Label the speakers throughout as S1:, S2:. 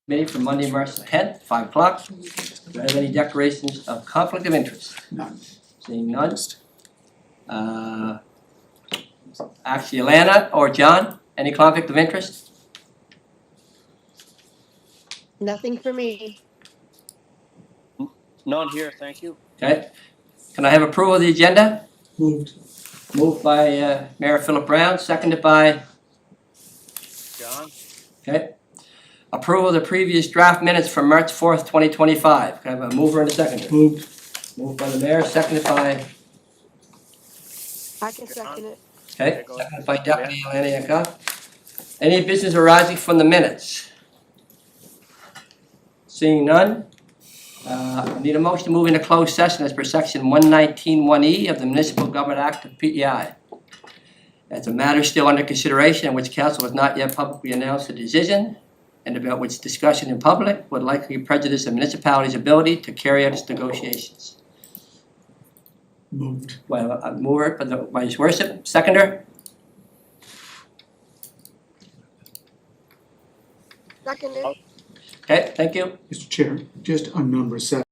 S1: Meeting for Monday, March 10th, 5 o'clock. Do I have any declarations of conflict of interest?
S2: None.
S1: Seeing none. Actually, Alana or John, any conflict of interest?
S3: Nothing for me.
S4: None here, thank you.
S1: Okay. Can I have approval of the agenda?
S2: Moved.
S1: Moved by Mayor Philip Brown, seconded by,
S4: John?
S1: okay. Approval of the previous draft minutes from March 4th, 2025. Can I have a mover and a seconder?
S2: Moved.
S1: Moved by the mayor, seconded by,
S3: I can second it.
S1: okay,
S4: go ahead.
S1: seconded by Deputy Alana Yakov. Any business arising from the minutes? Seeing none. I need a motion to move into closed session as per section 119(1)(e) of the Municipal Government Act of PEI. That's a matter still under consideration in which council has not yet publicly announced a decision and about which discussion in public would likely prejudice a municipality's ability to carry out its negotiations.
S2: Moved.
S1: Well, I move it by his worship. Seconder?
S3: Second it.
S1: Okay, thank you.
S2: Mr. Chair, just on number 7.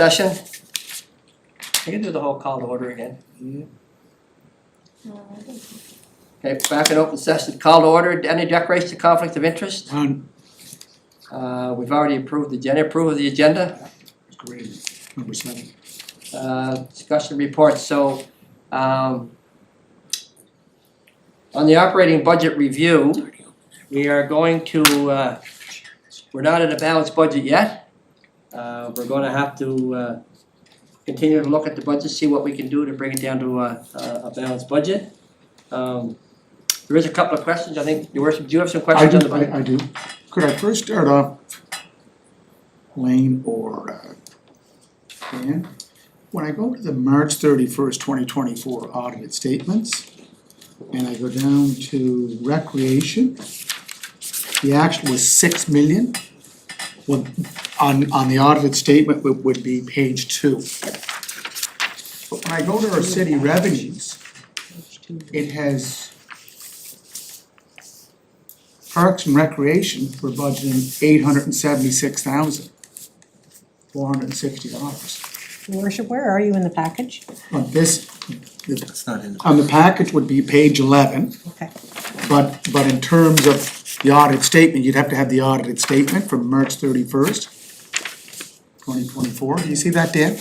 S1: session. I can do the whole call to order again. Okay, back in open session, call to order, any declaration of conflict of interest?
S2: None.
S1: We've already approved the agenda, approve of the agenda.
S2: Great. Number 7.
S1: Discussion reports, so, on the operating budget review, we are going to, we're not in a balanced budget yet. We're gonna have to, continue to look at the budget, see what we can do to bring it down to a balanced budget. There is a couple of questions, I think, Your Worship, do you have some
S2: I
S1: questions on the
S2: do,
S1: budget?
S2: I do. Could I first start off, Lane or Dan? When I go to the March 31st, 2024 audited statements, and I go down to recreation, the actual was 6 million. Well, on the audited statement would be page 2. But when I go to our city revenues, it has Parks and Recreation, we're budgeting $876,460.
S5: Your Worship, where are you in the package?
S2: But this,
S6: It's not in the.
S2: on the package would be page 11,
S5: Okay.
S2: but in terms of the audit statement, you'd have to have the audited statement from March 31st, 2024. Do you see that, Dan?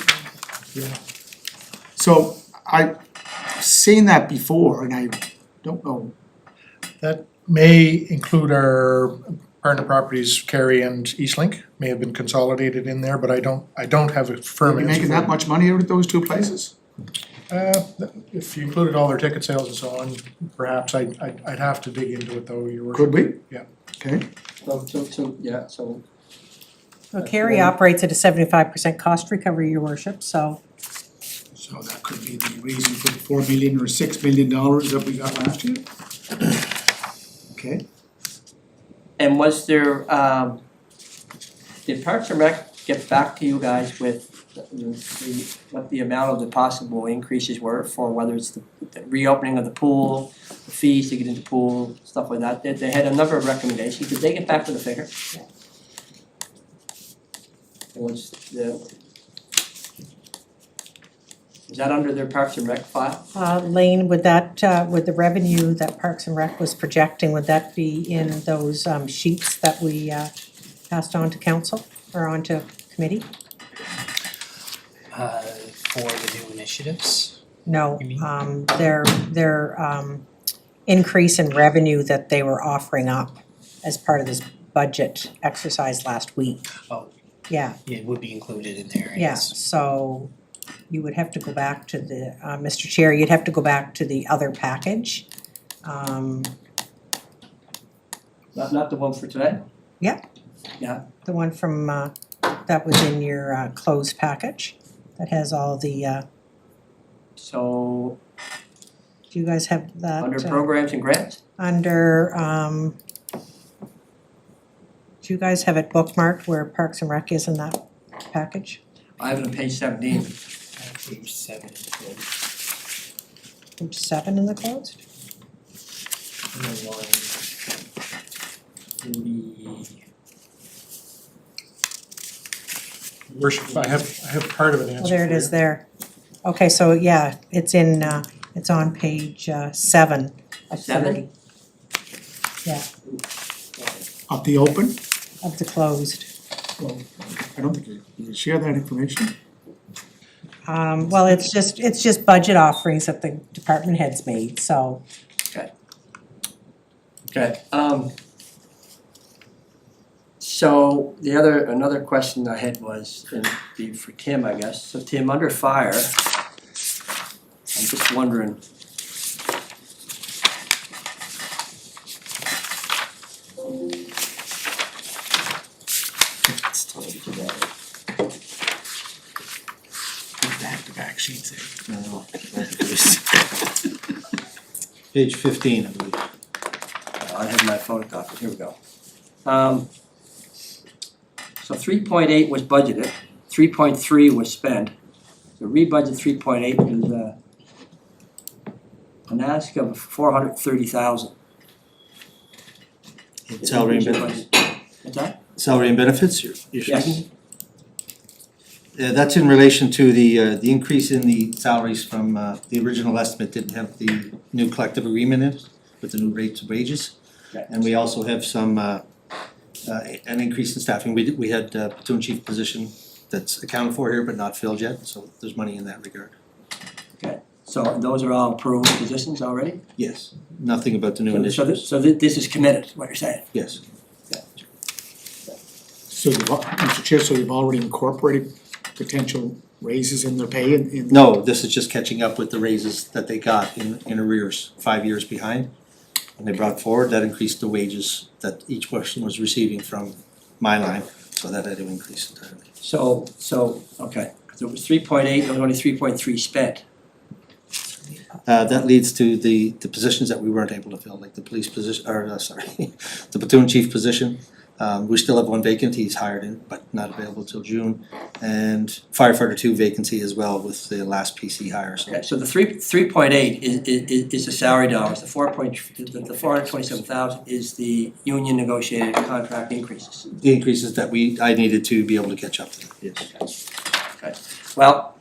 S6: Yeah.
S2: So I've seen that before and I don't know.
S6: That may include our partner properties, Cary and Eastlink, may have been consolidated in there, but I don't have a firm
S2: Are you
S6: answer.
S2: making that much money out of those two places?
S6: If you included all their ticket sales and so on, perhaps I'd have to dig into it though, Your Worship.
S2: Could we?
S6: Yeah.
S2: Okay.
S1: So,
S5: Well, Cary operates at a 75% cost recovery, Your Worship, so
S2: So that could be the reason for the $4 million or $6 million that we got last year? Okay.
S1: and was there, did Parks and Rec get back to you guys with what the amount of the possible increases were for whether it's the reopening of the pool, the fees to get into the pool, stuff like that? They had a number of recommendations. Did they get back with a figure?
S5: Yeah.
S1: Is that under their Parks and Rec file?
S5: Lane, would the revenue that Parks and Rec was projecting, would that be in those sheets that we passed on to council or on to committee?
S7: For the new initiatives?
S5: No,
S7: You mean?
S5: their increase in revenue that they were offering up as part of this budget exercise last week.
S7: Oh.
S5: Yeah,
S7: It would be included in there,
S5: yeah,
S7: yes.
S5: so you would have to go back to the, Mr. Chair, you'd have to go back to the other package.
S1: Not the one for today?
S5: The one from, that was in your closed package, that has all the,
S1: So,
S5: do you guys have that?
S1: under programs and grants?
S5: Under, do you guys have it bookmarked where Parks and Rec is in that package?
S1: I have it on page 17.
S7: Page 7.
S5: Page 7 in the closed?
S7: And then line 40.
S6: Worship, I have part of an answer
S5: Oh, there it
S6: for
S5: is
S6: you.
S5: there. Okay, so yeah, it's in, it's on page 7 of
S1: 7?
S5: 30. Yeah,
S2: Of the open?
S5: of the closed.
S2: I don't think you share that information.
S5: Well, it's just budget offerings that the department heads made, so.
S1: Okay, so another question I had was, and be for Tim, I guess. So Tim, under fire, I'm just wondering.
S2: Back-to-back sheets there.
S7: No, Page 15, I believe.
S1: I have my photocopy, here we go. So 3.8 was budgeted, 3.3 was spent. The rebudget 3.8 is an ask of 430,000.
S8: Salary and benefits,
S1: What's that?
S8: salary and benefits, you're
S1: Yes.
S8: speaking?
S7: That's in relation to the increase in the salaries from, the original estimate didn't have the new collective agreement in it with the new rates of wages.
S1: Okay.
S7: And we also have some, an increase in staffing. We had a platoon chief position that's accounted for here but not filled yet, so there's money in that regard.
S1: Okay, so those are all approved positions already?
S7: Yes, nothing about the new
S1: So
S7: initiatives.
S1: this is committed, what you're saying?
S7: Yes,
S2: So you've, Mr. Chair, so you've already incorporated potential raises in their pay in?
S7: no, this is just catching up with the raises that they got in arrears, 5 years behind. And they brought forward, that increased the wages that each person was receiving from my line, so that had to increase entirely.
S1: So, okay, because it was 3.8, there was only 3.3 spent.
S7: That leads to the positions that we weren't able to fill, like the police position, the platoon chief position. We still have one vacant, he's hired in, but not available till June. And firefighter 2 vacancy as well with the last PC hire, so.
S1: Okay, so the 3.8 is the salary dollars, the 427,000 is the union negotiated contract increases.
S7: The increases that I needed to be able to catch up to, yes.
S1: Well,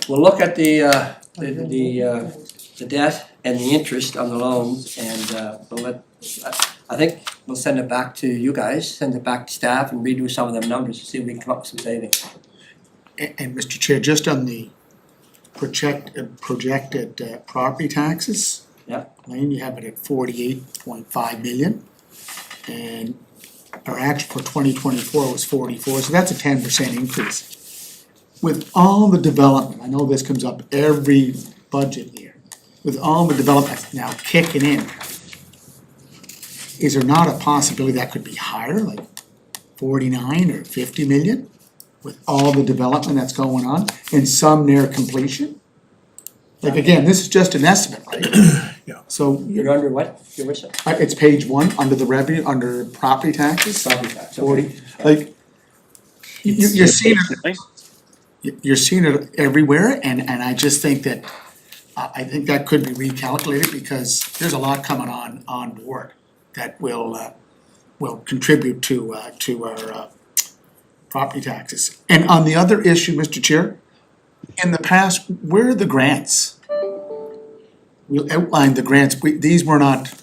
S1: we'll look at the debt and the interest on the loans, and we'll let, I think we'll send it back to you guys, send it back to staff and redo some of them numbers to see if we can come up with some savings.
S2: And Mr. Chair, just on the projected property taxes.
S1: Yeah.
S2: Lane, you have it at 48.5 million. And our actual for 2024 was 44, so that's a 10% increase. With all the development, I know this comes up every budget year, with all the development now kicking in, is there not a possibility that could be higher, like 49 or 50 million? With all the development that's going on, and some near completion? Like, again, this is just an estimate, right?
S6: Yeah.
S2: So,
S1: You're under what? You're which?
S2: it's page 1, under the revenue, under property taxes,
S1: Property tax, okay.
S2: 40, like, you're seeing it, you're seeing it everywhere, and I just think that, I think that could be recalculated, because there's a lot coming on board that will contribute to our property taxes. And on the other issue, Mr. Chair, in the past, where are the grants? We'll outline the grants, these were not,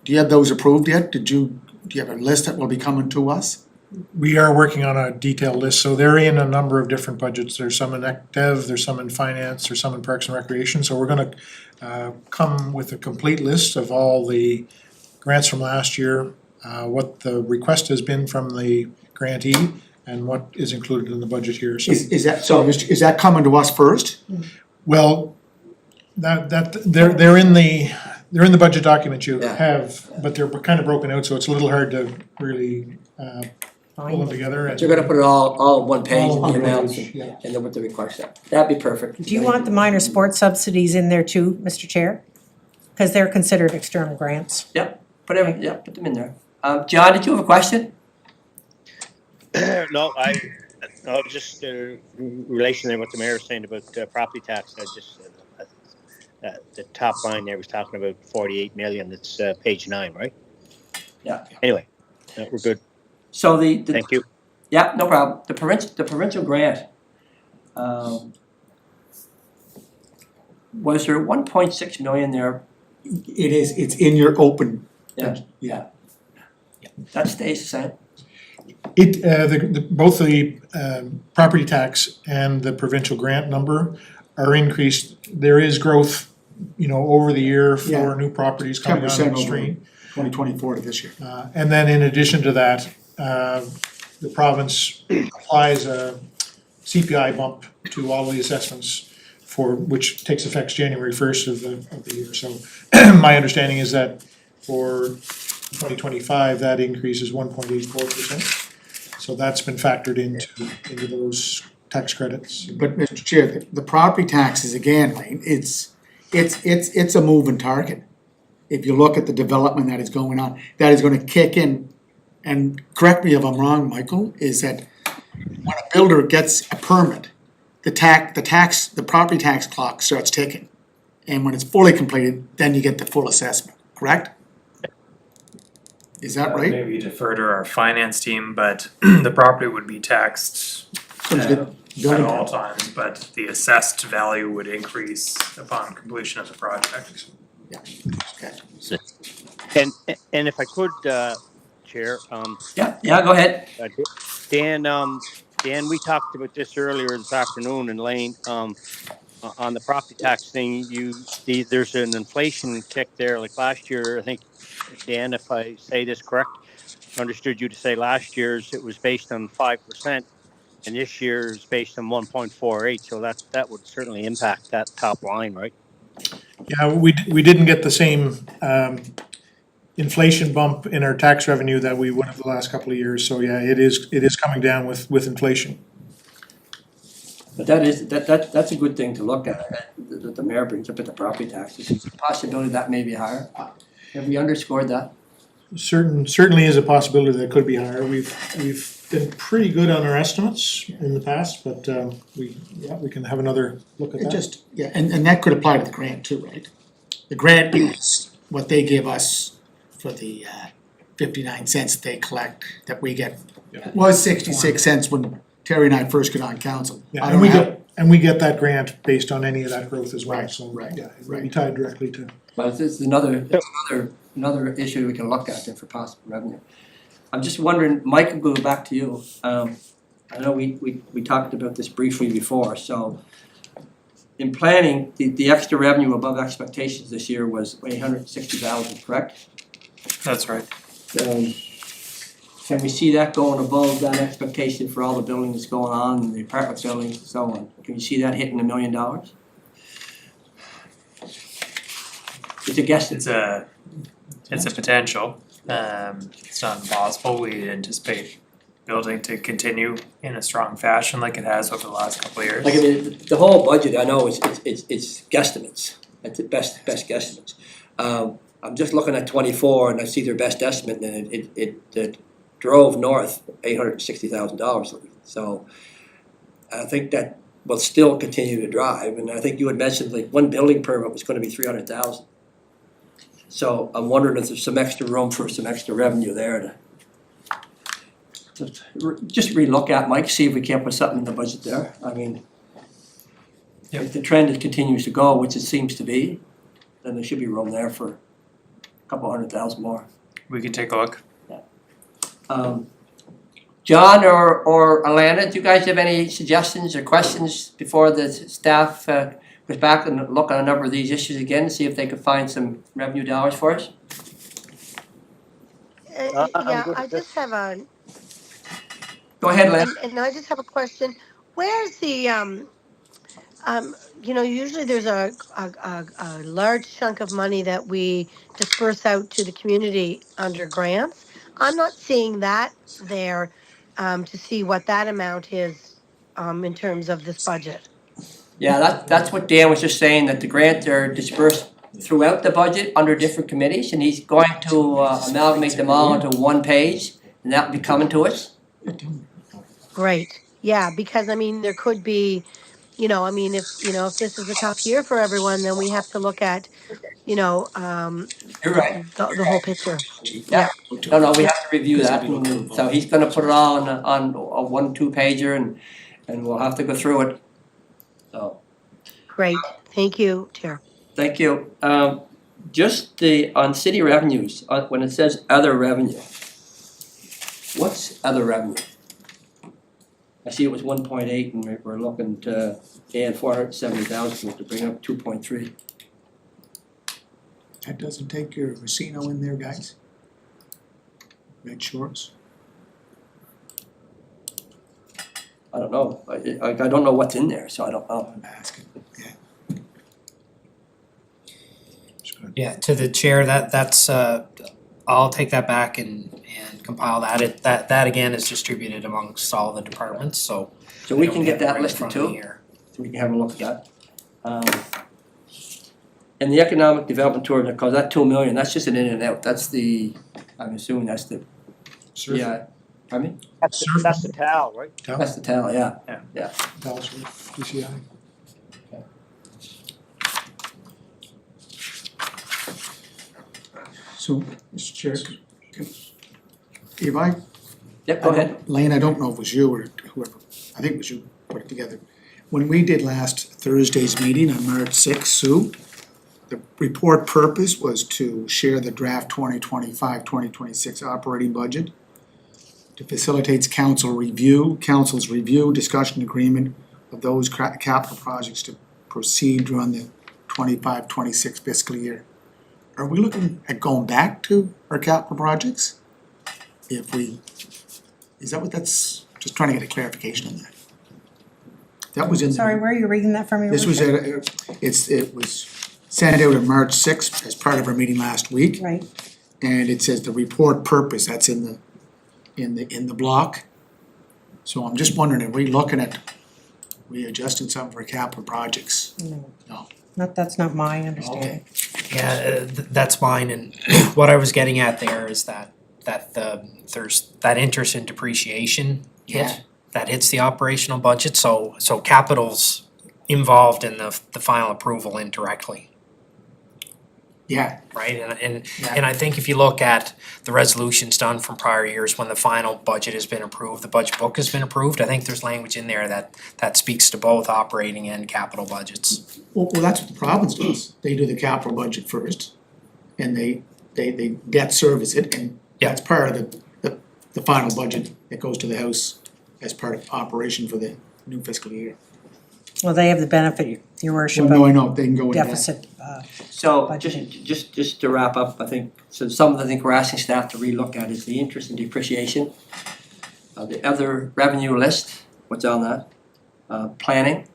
S2: do you have those approved yet? Do you have a list that will be coming to us?
S6: We are working on a detailed list, so they're in a number of different budgets. There's some in ECDev, there's some in finance, there's some in Parks and Recreation. So we're gonna come with a complete list of all the grants from last year, what the request has been from the grantee, and what is included in the budget here. So,
S2: Is that, so is that coming to us first?
S6: well, they're in the budget document you
S1: Yeah.
S6: have, but they're kind of broken out, so it's a little hard to really pull them together.
S1: But you're gonna put it all on one page
S6: All
S1: in
S6: on
S1: the
S6: one
S1: amounts
S6: page, yeah.
S1: and then with the request. That'd be perfect.
S5: Do you want the minor sports subsidies in there too, Mr. Chair? Because they're considered external grants.
S1: Put them in there. John, did you have a question?
S4: No, just in relation to what the mayor was saying about property tax, I just, the top line there was talking about 48 million, it's page 9, right?
S1: Yeah.
S4: Anyway, we're good,
S1: So the
S4: thank you.
S1: yeah, no problem. The provincial grant, was there 1.6 million there?
S2: It is, it's in your open.
S1: Yeah.
S2: Yeah.
S1: That stays the same?
S6: Both the property tax and the provincial grant number are increased. There is growth, over the year
S2: Yeah.
S6: for new properties coming on
S2: 10%
S6: the
S2: over
S6: street.
S2: 2024 to this year.
S6: And then in addition to that, the province applies a CPI bump to all the assessments which takes effect January 1st of the year. So my understanding is that for 2025, that increase is 1.84%. So that's been factored into those tax credits.
S2: But Mr. Chair, the property taxes, again, Lane, it's a moving target. If you look at the development that is going on, that is gonna kick in, and correct me if I'm wrong, Michael, is that when a builder gets a permit, the property tax clock starts ticking. And when it's fully completed, then you get the full assessment, correct? Is that right?
S8: Maybe defer to our finance team, but the property would be taxed
S2: Sounds good.
S8: at
S2: Building
S8: all
S2: permit.
S8: times, but the assessed value would increase upon completion of the project.
S2: Okay.
S4: And if I could, Chair,
S1: Yeah, go ahead.
S4: Dan, Dan, we talked about this earlier this afternoon, and Lane, on the property tax thing, there's an inflation kick there. Like last year, I think, Dan, if I say this correct, I understood you to say last year's it was based on 5%, and this year's based on 1.48. So that would certainly impact that top line, right?
S6: Yeah, we didn't get the same inflation bump in our tax revenue that we would have the last couple of years, so yeah, it is coming down with inflation.
S1: But that's a good thing to look at, that the mayor brings up at the property taxes. There's a possibility that may be higher. Have we underscored that?
S6: Certainly is a possibility that it could be higher. We've been pretty good on our estimates in the past, but we can have another look at
S2: It
S6: that.
S2: just, yeah, and that could apply to the grant too, right? The grant is what they give us for the 59 cents that they collect, that we get.
S6: Yeah.
S2: Was 66 cents when Terry and I first got on council.
S6: Yeah,
S2: I
S6: and we
S2: don't have,
S6: get, we get that grant based on any of that growth as well,
S2: Right,
S6: so,
S2: right,
S6: yeah, it would be tied directly to.
S1: But it's another issue we can look at then for possible revenue. I'm just wondering, Mike, I'll go back to you. I know we talked about this briefly before, so in planning, the extra revenue above expectations this year was $860,000, correct?
S8: That's right.
S1: Can we see that going above that expectation for all the buildings going on, the apartment buildings and so on? Can you see that hitting $1 million? It's a guess.
S8: It's a potential. It's not impossible. We anticipate building to continue in a strong fashion like it has over the last couple of years.
S1: Like, I mean, the whole budget, I know, it's guesstimates, at the best guesstimates. I'm just looking at 24 and I see their best estimate and it drove north $860,000. So I think that will still continue to drive, and I think you had mentioned like one building permit was gonna be 300,000. So I'm wondering if there's some extra room for some extra revenue there to just relook at, Mike, see if we can't put something in the budget there. I mean, if the trend continues to go, which it seems to be, then there should be room there for a couple $100,000 more.
S8: We can take a look.
S1: John or Alana, do you guys have any suggestions or questions before the staff goes back and look on a number of these issues again, see if they could find some revenue dollars for us?
S4: I'm
S3: Yeah,
S4: good
S3: I
S4: with this.
S3: just have a,
S1: Go ahead, Alana.
S3: and I just have a question. Where's the, you know, usually there's a large chunk of money that we disperse out to the community under grants. I'm not seeing that there, to see what that amount is, in terms of this budget.
S1: Yeah, that's what Dan was just saying, that the grants are dispersed throughout the budget under different committees, and he's going to amalgamate them all into one page, and that'll be coming to us.
S3: Great, yeah, because I mean, there could be, you know, I mean, if this is a tough year for everyone, then we have to look at, you know,
S1: You're right.
S3: the whole picture.
S1: Yeah. No, we have to review that, and so he's gonna put it all on a 1-2 pager, and we'll have to go through it. So,
S3: Great, thank you, Chair.
S1: thank you. Just on city revenues, when it says other revenue, what's other revenue? I see it was 1.8 and we're looking to add 470,000 to bring up 2.3.
S2: that doesn't take your Racino in there, guys? Red shorts?
S1: I don't know, I don't know what's in there, so I don't know.
S2: I'm asking, yeah.
S9: Yeah, to the chair, that's, I'll take that back and compile that. That again is distributed amongst all the departments, so.
S1: So we
S9: don't
S1: can get
S9: have it
S1: that
S9: right in
S1: listed
S9: front of me
S1: too,
S9: here.
S1: so we can have a look at that. And the economic development tourism, cause that 2 million, that's just an in and out, that's the, I'm assuming that's the, yeah, pardon me?
S4: That's the towel, right?
S1: That's the tally, yeah.
S6: Dallas, DCI.
S2: So, Mr. Chair, If I,
S1: Yep, go ahead.
S2: Lane, I don't know if it was you or whoever, I think it was you put it together. When we did last Thursday's meeting on March sixth, Sue, the report purpose was to share the draft 2025-2026 operating budget to facilitate council's review, discussion, agreement of those capital projects to proceed during the 25-26 fiscal year. Are we looking at going back to our capital projects? If we, is that what that's, just trying to get a clarification on that. That was in.
S5: Sorry, where are you reading that from? Your
S2: This was
S5: worship?
S2: it was sent out on March sixth as part of our meeting last week.
S5: Right,
S2: And it says the report purpose, that's in the block. So I'm just wondering, are we looking at readjusting some of our capital projects? No.
S5: that's not my understanding.
S9: Yeah, that's mine, and what I was getting at there is that there's that interest and depreciation
S2: Yeah.
S9: hit, that hits the operational budget, so capital's involved in the final approval indirectly,
S2: Yeah,
S9: right? And
S2: Yeah.
S9: I think if you look at the resolutions done from prior years, when the final budget has been approved, the budget book has been approved, I think there's language in there that speaks to both operating and capital budgets.
S2: well, that's what the province does. They do the capital budget first, and they debt service it, and
S9: Yeah.
S2: that's part of the final budget that goes to the House as part of operation for the new fiscal year.
S5: Well, they have the benefit, your worship,
S2: Well, no, I
S5: of
S2: know, they can go into that.
S5: deficit,
S1: So
S5: Budgeting.
S1: just to wrap up, I think, so some of the things we're asking staff to relook at is the interest and depreciation. The other revenue list, what's on that? Planning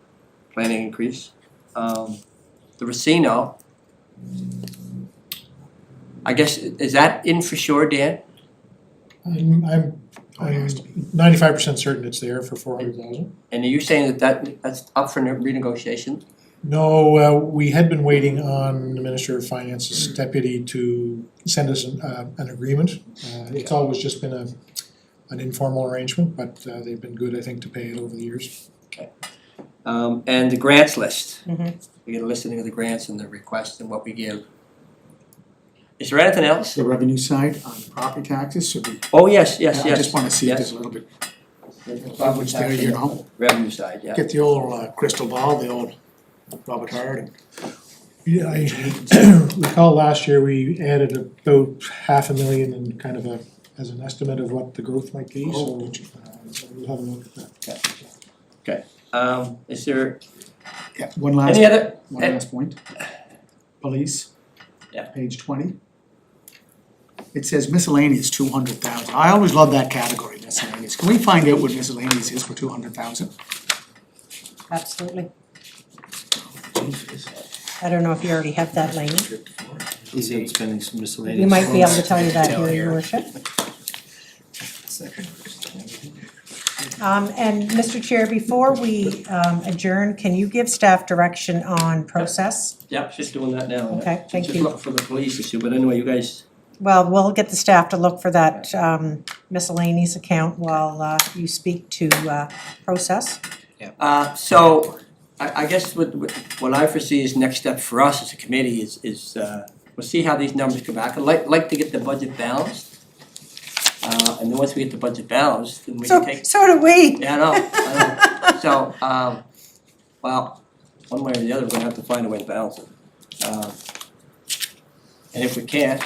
S1: increase. The Racino. I guess, is that in for sure, Dan?
S6: I'm
S2: Oh, it has to be.
S6: 95% certain it's there for 400,000.
S1: And are you saying that's up for renegotiation?
S6: No, we had been waiting on the Minister of Finance's deputy to send us an agreement. It's always just been an informal arrangement, but they've been good, I think, to pay it over the years.
S1: And the grants list.
S5: Mhm.
S1: We get a listing of the grants and the requests and what we give. Is there anything else?
S2: The revenue side on property taxes should be,
S1: Oh, yes, yes,
S2: I
S1: yes.
S2: just wanna see if
S1: yes.
S2: there's a little bit, Language there, you know.
S1: Revenue side, yeah.
S2: get the old crystal ball, the old Robert Hard.
S6: Yeah, I recall last year we added about 500,000 and kind of as an estimate of what the growth might be, so we'll have a look at that.
S1: Is there
S2: Yeah, one last,
S1: any other?
S2: one last point. Police.
S1: Yeah.
S2: Page 20. It says miscellaneous 200,000. I always love that category, miscellaneous. Can we find out what miscellaneous is for 200,000?
S5: absolutely. I don't know if you already have that, Lane.
S7: Easy on spending some miscellaneous.
S5: You might be able to tell you that here, your worship. And Mr. Chair, before we adjourn, can you give staff direction on process?
S1: Yep, just doing that now.
S5: Okay, thank
S1: Just
S5: you.
S1: look for the police issue, but anyway, you guys,
S5: Well, we'll get the staff to look for that miscellaneous account while you speak to process.
S1: so I guess what I foresee is next step for us as a committee is we'll see how these numbers come back. I'd like to get the budget balanced. And then once we get the budget balanced, then we can take.
S5: So do we.
S1: Yeah, I know. So, well, one way or the other, we're gonna have to find a way to balance it. And if we can't,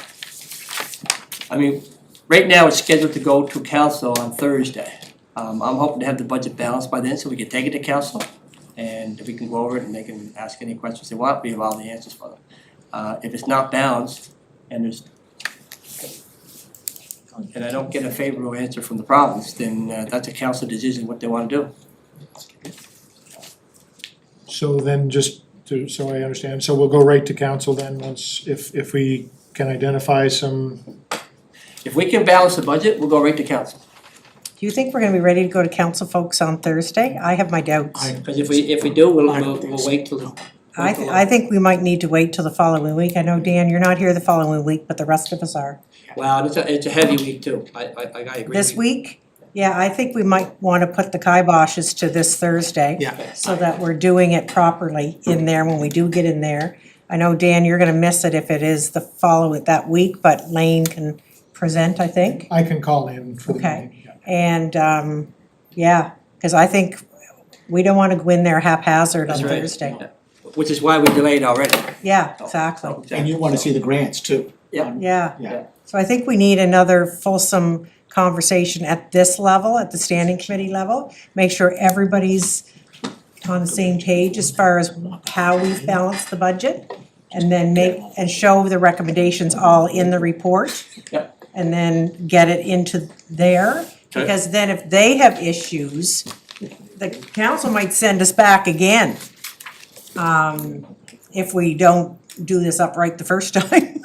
S1: I mean, right now it's scheduled to go to council on Thursday. I'm hoping to have the budget balanced by then, so we can take it to council. And we can go over it and they can ask any questions they want, we have all the answers for them. If it's not balanced, and I don't get a favorable answer from the province, then that's a council decision what they wanna do.
S6: So then so I understand, so we'll go right to council then, once, if we can identify some,
S1: If we can balance the budget, we'll go right to council.
S5: Do you think we're gonna be ready to go to council, folks, on Thursday? I have my doubts.
S1: Cause if we do, we'll
S2: I don't think
S1: we'll
S2: so.
S1: wait till.
S5: I think we might need to wait till the following week. I know, Dan, you're not here the following week, but the rest of us are.
S1: Wow, it's a heavy week too, I agree.
S5: This week? Yeah, I think we might wanna put the kiboshes to this Thursday.
S2: Yeah.
S5: So that we're doing it properly in there when we do get in there. I know, Dan, you're gonna miss it if it is that week, but Lane can present, I think.
S6: I can call in for the
S5: Okay.
S6: meeting, yeah.
S5: And, yeah, because I think we don't want to go in there haphazard on
S1: That's right.
S5: Thursday.
S1: Which is why we delayed already.
S5: Yeah, exactly.
S2: And you wanna see the grants too.
S1: Yeah.
S5: Yeah.
S2: Yeah.
S5: So I think we need another fulsome conversation at this level, at the standing committee level. Make sure everybody's on the same page as far as how we've balanced the budget. And then and show the recommendations all in the report.
S1: Yeah.
S5: And then get it into there.
S1: Okay.
S5: Because then if they have issues, the council might send us back again. If we don't do this upright the first time.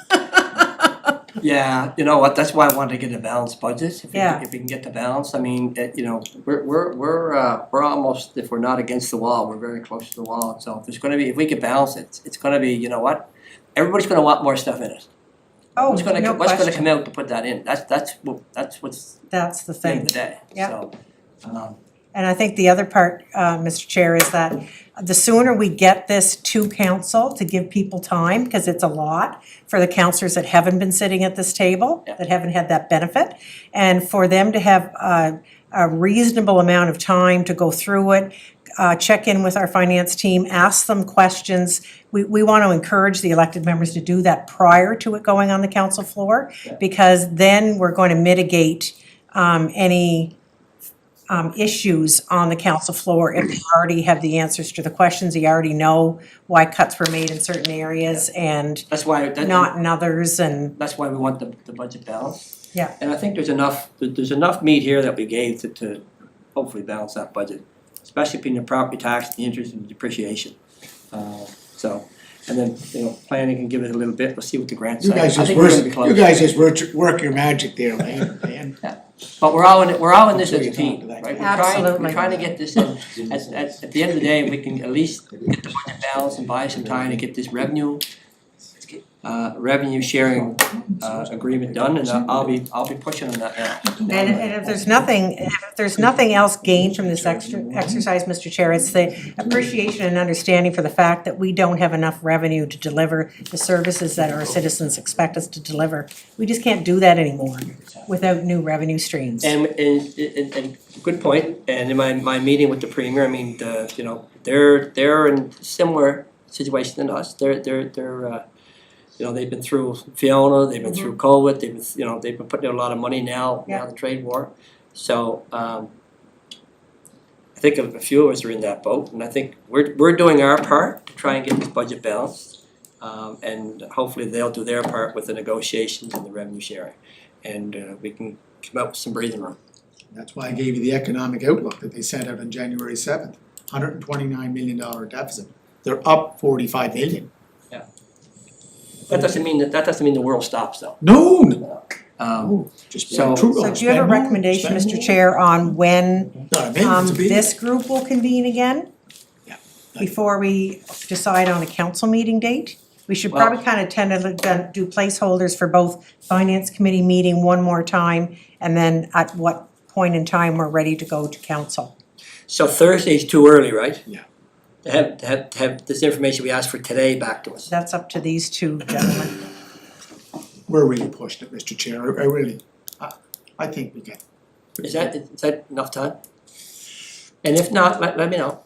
S1: Yeah, you know what, that's why I wanted to get a balanced budget,
S5: Yeah.
S1: if we can get the balance, I mean, you know, we're almost, if we're not against the wall, we're very close to the wall, so if there's gonna be, if we can balance it, it's gonna be, you know what? Everybody's gonna want more stuff in it.
S5: Oh,
S1: What's gonna
S5: no
S1: come
S5: question.
S1: out to put that in, that's what's
S5: That's the
S1: the end
S5: thing.
S1: of the day,
S5: Yeah.
S1: so.
S5: And I think the other part, Mr. Chair, is that the sooner we get this to council to give people time, because it's a lot for the councillors that haven't been sitting at this table,
S1: Yeah.
S5: that haven't had that benefit, and for them to have a reasonable amount of time to go through it, check in with our finance team, ask them questions. We want to encourage the elected members to do that prior to it going on the council floor,
S1: Yeah.
S5: because then we're going to mitigate any issues on the council floor if you already have the answers to the questions, you already know why cuts were made in certain areas and
S1: That's why,
S5: not in others, and
S1: that's why we want the budget balance.
S5: Yeah.
S1: And I think there's enough meat here that we gave to hopefully balance that budget, especially between the property tax, the interest and the depreciation. So, and then, you know, planning can give it a little bit, we'll see what the grants say.
S2: You guys
S1: I
S2: just
S1: think we're gonna be close.
S2: work your magic there, man.
S1: But we're all in this as a
S2: Sure,
S1: team,
S2: you're
S1: right?
S2: talking
S1: We're
S5: Absolutely.
S1: trying to get this in, at the end of the day, we can at least get the budget balance and buy some time to get this revenue sharing agreement done, and I'll be pushing on that now.
S5: And if there's nothing else gained from this exercise, Mr. Chair, it's the appreciation and understanding for the fact that we don't have enough revenue to deliver the services that our citizens expect us to deliver. We just can't do that anymore without new revenue streams.
S1: And good point, and in my meeting with the premier, I mean, you know, they're in similar situation than us, they're you know, they've been through Fiona, they've been through COVID, they've been putting in a lot of money now the trade war. So I think a few of us are in that boat, and I think we're doing our part to try and get this budget balanced. And hopefully they'll do their part with the negotiations and the revenue sharing. And we can come up with some breathing room.
S2: That's why I gave you the economic outlook that they sent out on January 7th, $129 million deficit. They're up 45 million.
S1: That doesn't mean the world stops though.
S2: No, just
S1: So-
S2: true.
S5: So do you have a recommendation, Mr. Chair, on when this group will convene again?
S2: Yeah.
S5: Before we decide on a council meeting date? We should
S1: Well-
S5: probably kind of tentatively do placeholders for both finance committee meeting one more time, and then at what point in time we're ready to go to council.
S1: So Thursday's too early, right?
S2: Yeah.
S1: To have this information we asked for today back to us.
S5: That's up to these two gentlemen.
S2: We're really pushing it, Mr. Chair, I really, I think we can.
S1: Is that enough time? And if not, let me know.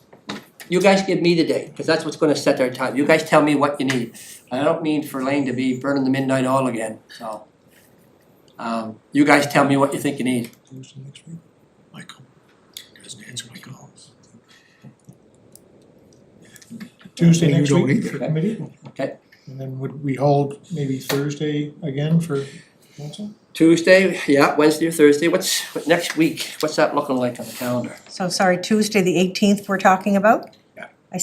S1: You guys give me the date, because that's what's gonna set our time. You guys tell me what you need. I don't mean for Lane to be burning the midnight oil again, so. You guys tell me what you think you need.
S2: Michael, doesn't answer my calls.
S6: Tuesday
S2: You
S6: next
S2: don't
S6: week
S2: either.
S6: for committee?
S1: Okay.
S6: And then would we hold maybe Thursday again for council?
S1: Tuesday, yeah, Wednesday or Thursday, what next week, what's that looking like on the calendar?
S5: So sorry, Tuesday, the 18th we're talking about?
S2: Yeah.
S5: I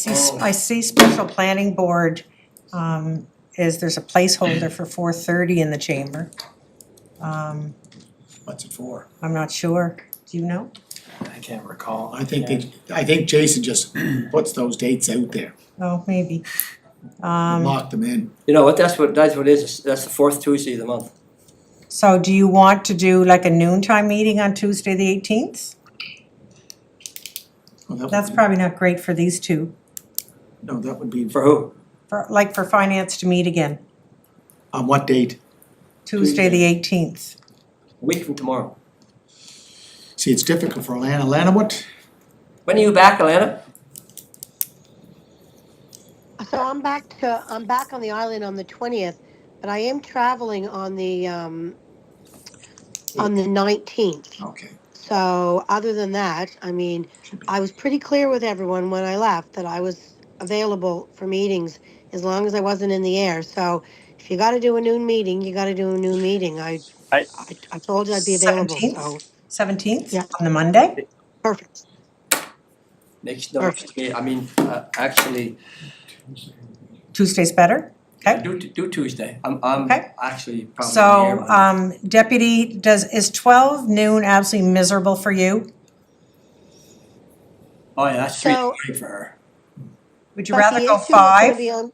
S5: see special planning board, there's a placeholder for 4:30 in the chamber.
S2: What's it for?
S5: I'm not sure, do you know?
S8: I can't recall.
S2: I think Jason just puts those dates out there,
S5: Oh, maybe.
S2: lock them in.
S1: You know what, that's what it is, that's the fourth Tuesday of the month.
S5: So do you want to do like a noontime meeting on Tuesday, the 18th?
S2: Oh, that would
S5: That's
S2: be-
S5: probably not great for these two,
S2: No, that would be,
S1: For who?
S5: for finance to meet again,
S2: on what date?
S5: Tuesday, the 18th.
S1: A week from tomorrow.
S2: See, it's difficult for Alana. Alana, what?
S1: When are you back, Alana?
S3: So I'm back on the island on the 20th, but I am traveling on the 19th.
S2: Okay.
S3: So other than that, I mean, I was pretty clear with everyone when I left that I was available for meetings as long as I wasn't in the air. So if you gotta do a noon meeting, you gotta do a noon meeting. I told you I'd be available, so,
S5: 17th
S3: Yeah.
S5: on the Monday?
S3: perfect.
S1: Makes no difference to me. I mean, actually,
S5: Tuesday's better? Okay.
S1: do Tuesday. I'm
S5: Okay.
S1: actually probably
S5: So,
S1: here.
S5: Deputy, is 12 noon absolutely miserable for you?
S1: Oh, yeah, that's 3
S3: So-
S1: for her.
S5: Would you
S3: But
S5: rather
S3: the
S5: go
S3: issue that's gonna
S5: 5?
S3: be on-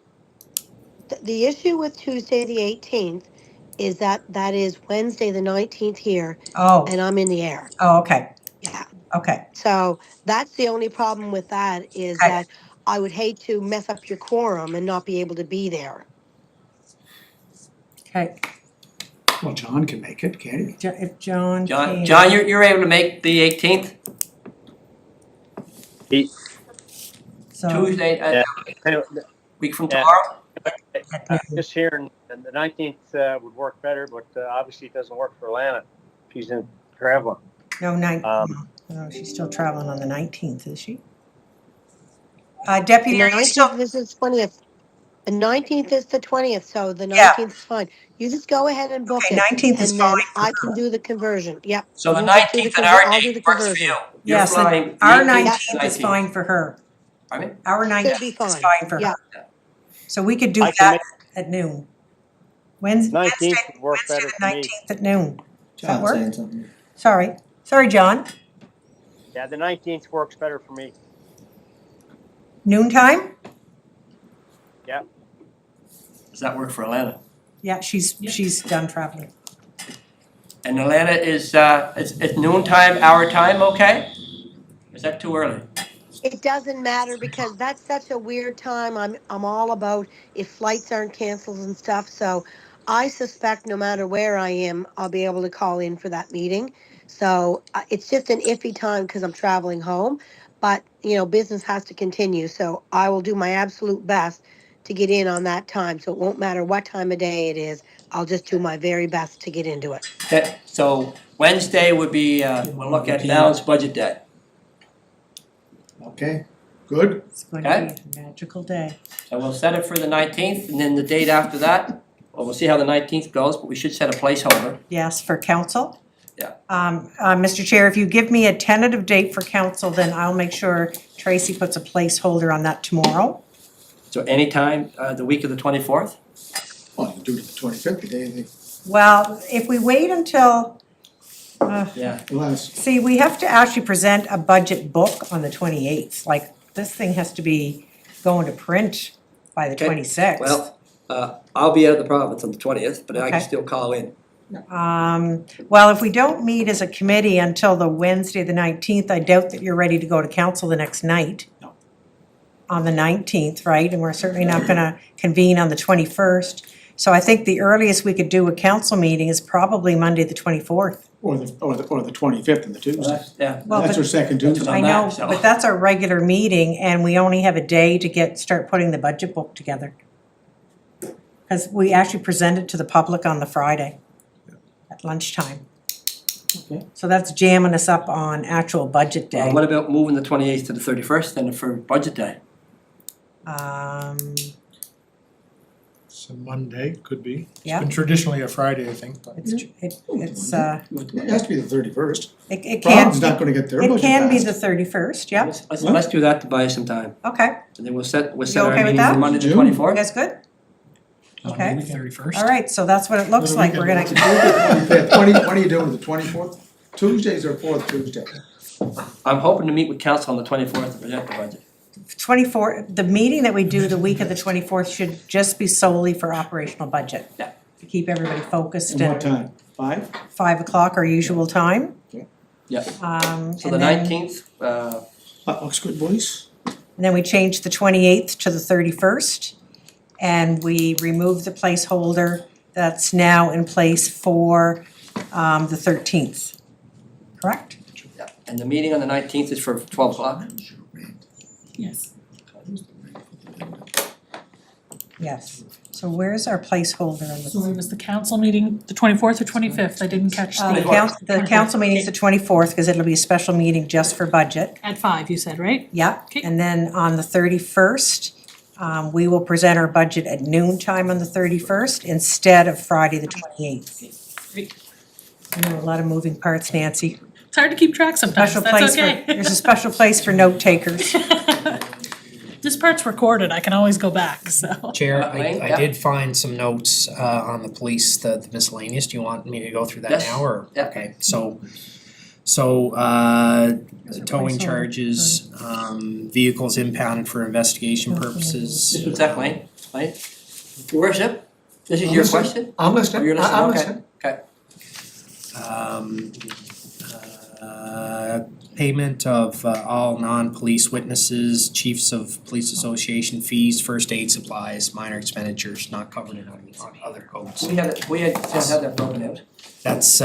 S3: The issue with Tuesday, the 18th, is that is Wednesday, the 19th here,
S5: Oh,
S3: and I'm in the air.
S5: okay,
S3: Yeah.
S5: okay.
S3: So that's the only problem with that is
S5: Okay.
S3: that I would hate to mess up your quorum and not be able to be there.
S5: Okay,
S2: Well, John can make it, can't he?
S5: If John can.
S1: John, you're able to make the 18th,
S5: So,
S1: Tuesday,
S4: Yeah. Anyway,
S1: week from
S4: Yeah.
S1: tomorrow?
S4: I'm just hearing, and the 19th would work better, but obviously it doesn't work for Alana. She's in traveling.
S5: no, no, she's still traveling on the 19th, is she? Deputy,
S3: The
S5: are you still,
S3: 19th, this is 20th. The 19th is the 20th, so the
S5: Yeah.
S3: 19th is fine. You just go ahead and book
S5: okay,
S3: it.
S5: 19th is
S3: And then
S5: fine.
S3: I can do the conversion. Yep.
S1: So the
S3: You just do
S1: 19th and
S3: conver-
S1: our
S3: I'll do the
S1: date works for
S3: conversion.
S1: you. You're
S5: Yes,
S1: flying the
S5: our
S1: 18th,
S5: 19th is fine for her.
S1: Pardon me?
S5: Our
S3: Should
S5: 19th
S3: be
S5: is
S3: fine.
S5: fine for
S3: Yeah.
S5: her. So we could do
S4: I can
S5: that at noon. Wednesday,
S4: 19th would work
S5: Wednesday
S4: better
S5: the
S4: for me.
S5: 19th at noon. Does that
S7: John
S5: work?
S7: saying something.
S5: Sorry, John.
S4: Yeah, the 19th works better for me.
S5: Noon time?
S1: Does that work for Atlanta?
S5: Yeah, she's done traveling.
S1: And Atlanta is noon time, our time, okay? Is that too early?
S3: It doesn't matter because that's such a weird time. I'm all about if flights aren't canceled and stuff. So I suspect no matter where I am, I'll be able to call in for that meeting. So it's just an iffy time because I'm traveling home, but business has to continue. So I will do my absolute best to get in on that time. So it won't matter what time of day it is. I'll just do my very best to get into it.
S1: Okay, so Wednesday would be, we'll look at balanced budget day.
S2: Okay, good.
S5: It's going to be a magical day.
S1: So we'll set it for the 19th, and then the date after that, well, we'll see how the 19th goes, but we should set a placeholder.
S5: Yes, for council?
S1: Yeah.
S5: Mr. Chair, if you give me a tentative date for council, then I'll make sure Tracy puts a placeholder on that tomorrow.
S1: So anytime, the week of the 24th?
S2: Well, you do it the 25th, the day of the
S5: Well, if we wait until,
S1: Yeah.
S2: last.
S5: see, we have to actually present a budget book on the 28th. Like, this thing has to be going to print by the
S1: Okay.
S5: 26th.
S1: Well, I'll be out of the province on the 20th, but I can
S5: Okay.
S1: still call in.
S5: Well, if we don't meet as a committee until the Wednesday, the 19th, I doubt that you're ready to go to council the next night.
S2: No.
S5: On the 19th, right? And we're certainly not gonna convene on the 21st. So I think the earliest we could do a council meeting is probably Monday, the 24th.
S2: Or the 25th and the Tuesday.
S1: Yeah.
S5: Well,
S2: That's
S5: but-
S2: our second Tuesday.
S5: I
S1: I'm
S5: know,
S1: back, so-
S5: but that's our regular meeting and we only have a day to start putting the budget book together. Cause we actually present it to the public on the Friday at lunchtime.
S2: Okay.
S5: So that's jamming us up on actual budget day.
S1: What about moving the 28th to the 31st then for budget day?
S6: It's a Monday, could be.
S5: Yeah.
S6: It's been traditionally a Friday, I think, but.
S5: It's
S2: It has to be the 31st.
S5: it
S2: Province
S5: can,
S2: not gonna get their
S5: it
S2: budget
S5: can be
S2: passed.
S5: the 31st, yeah,
S1: Let's do that to buy us some time.
S5: okay,
S1: And then we'll set
S5: You
S1: our
S5: okay with
S1: meeting
S5: that?
S1: for Monday the
S2: June?
S1: 24th.
S5: you guys good? Okay.
S8: Monday the 31st.
S5: All right, so that's what it looks like, we're gonna,
S2: 25th. What are you doing with the 24th? Tuesdays or fourth Tuesday?
S1: I'm hoping to meet with council on the 24th to present the budget.
S5: 24, the meeting that we do the week of the 24th should just be solely for operational budget.
S1: Yeah.
S5: To keep everybody focused
S2: And what
S5: at
S2: time? 5?
S5: 5 o'clock, our usual time.
S1: Yeah. So the
S5: And then-
S1: 19th,
S2: That looks good, boys.
S5: And then we change the 28th to the 31st, and we remove the placeholder that's now in place for the 13th, correct?
S1: Yeah. And the meeting on the 19th is for 12 o'clock?
S10: Yes.
S5: Yes. So where's our placeholder on
S10: So
S5: the?
S10: it was the council meeting, the 24th or 25th? I didn't catch
S5: The
S10: the,
S5: the council meeting's the 24th, because it'll be a special meeting just for budget.
S10: at 5, you said, right?
S5: Yeah,
S10: Okay.
S5: and then on the 31st, we will present our budget at noon time on the 31st instead of Friday the 28th.
S10: Great.
S5: I know a lot of moving parts, Nancy.
S10: It's hard to keep track sometimes,
S5: Special
S10: that's
S5: place for,
S10: okay.
S5: there's a special place for note takers.
S10: This part's recorded, I can always go back, so.
S9: Chair,
S1: Lane,
S9: I
S1: yeah.
S9: did find some notes on the police, the miscellaneous, do you want me to go through that
S1: Yes,
S9: now, or?
S1: yeah.
S9: Okay, so towing charges, vehicles impounded for investigation purposes.
S1: Just one sec, Lane. Lane? Your worship, this is your
S2: Listen.
S1: question?
S2: I'm listening,
S1: Oh, you're listening,
S2: I'm
S1: okay.
S2: listening.
S1: Okay.
S9: Payment of all non-police witnesses, chiefs of police association fees, first aid supplies, minor expenditures not covered in on other codes.
S1: We had that broken out.
S9: That's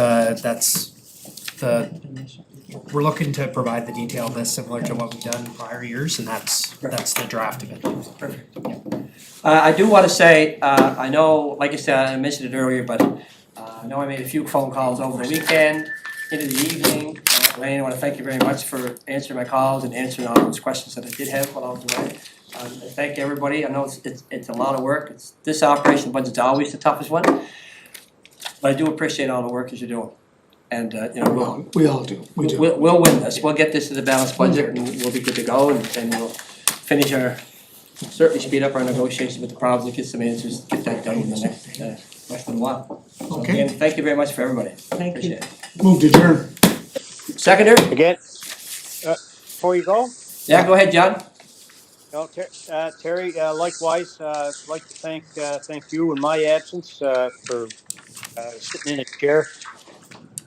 S9: we're looking to provide the detailed list similar to what we've done in prior years, and that's the draft of it.
S1: Perfect. I do wanna say, I know, like I said, I mentioned it earlier, but I know I made a few phone calls over the weekend, into the evening. Lane, I wanna thank you very much for answering my calls and answering all those questions that I did have while I was away. Thank everybody, I know it's a lot of work, this operation budget's always the toughest one. But I do appreciate all the work that you're doing, and,
S2: Well, we all do, we do.
S1: we'll win this, we'll get this to the balanced budget and we'll be good to go and we'll finish certainly speed up our negotiations with the problems and get some answers, get that done in the next, less than a while. So
S2: Okay.
S1: again, thank you very much for everybody.
S5: Thank you.
S1: Appreciate it.
S2: Move to adjourn.
S1: Seconder?
S4: Again, before you go,
S1: Yeah, go ahead, John.
S4: no, Terry, likewise, like to thank you in my absence, for, sitting in a chair.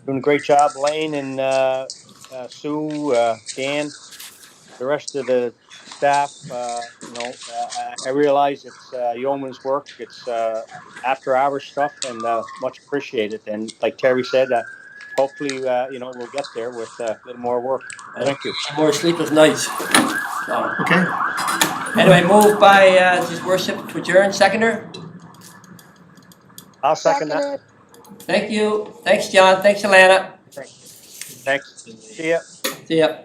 S4: Doing a great job, Lane and, Sue, Dan, the rest of the staff, I realize it's, yeoman's work, it's, after hours stuff and, much appreciated. And like Terry said, hopefully, we'll get there with, a little more work. Thank you.
S1: More sleepless nights. So,
S2: Okay,
S1: anyway, moved by, his worship to adjourn, seconder?
S4: I'll second that.
S3: Seconded.
S1: Thank you, thanks, John, thanks, Alana.
S4: Thanks. See ya.
S1: See ya.